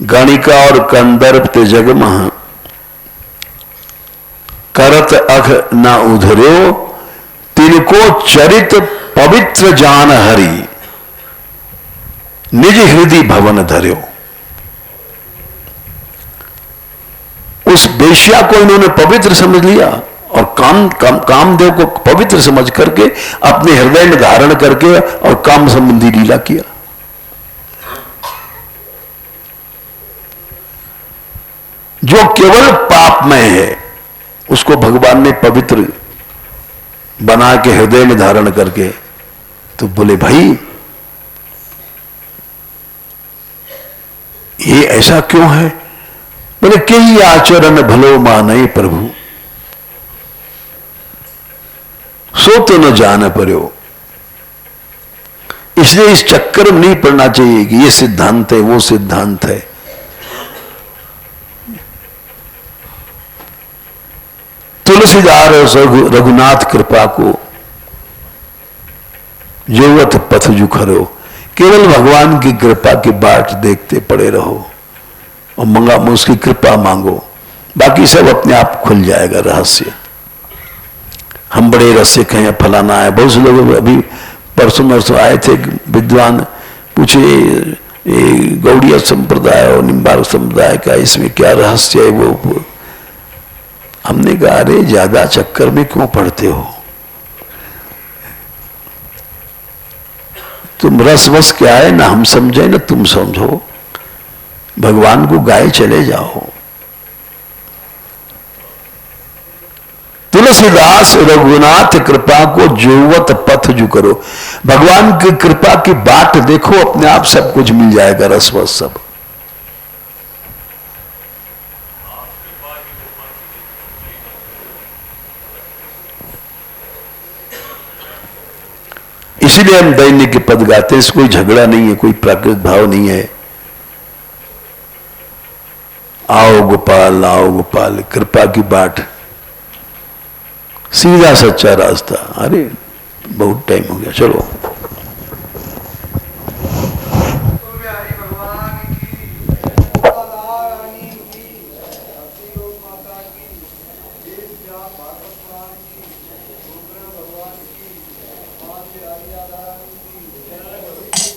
B: गणिका और कंदर्प ते जगमह करत अघ न उधर्यो, तिनको चरित पवित्र जान हरि, निज हृदय भवन धर्यो। उस बेश्या को इन्होंने पवित्र समझ लिया और कामदेव को पवित्र समझ करके अपने हृदय में धारण करके और काम संबंधी लीला किया। जो केवल पापमय है उसको भगवान ने पवित्र बना के हृदय में धारण करके, तो बोले भाई ये ऐसा क्यों है? बोले के ही आचरण भलो मानई प्रभु, सो तो न जान पर्यो। इसलिए इस चक्कर में नहीं पड़ना चाहिए कि ये सिद्धांत है वो सिद्धांत है। तुलसीदास और रघुनाथ कृपा को जोवत पथ जुखरो, केवल भगवान की कृपा की बाट देखते पड़े रहो और मंगा उसकी कृपा मांगो, बाकी सब अपने आप खुल जाएगा रहस्य। हम बड़े रसिक हैं, फलाना है। बहुत से लोग अभी परसों नरसों आए थे विद्वान, पूछे ये गौड़िया संप्रदाय और निम्बार्क संप्रदाय का इसमें क्या रहस्य है। वो हमने कहा अरे ज्यादा चक्कर में क्यों पढ़ते हो, तुम रस वस क्या है ना हम समझे ना तुम समझो, भगवान को गाए चले जाओ। तुलसीदास रघुनाथ कृपा को जोवत पथ जु करो, भगवान की कृपा की बाट देखो, अपने आप सब कुछ मिल जाएगा, रसवस सब। इसीलिए हम दैन्य के पद गाते हैं, कोई झगड़ा नहीं है, कोई प्राकृत भाव नहीं है। आओ गोपाल कृपा की बाट, सीधा सच्चा रास्ता। अरे बहुत टाइम हो गया, चलो।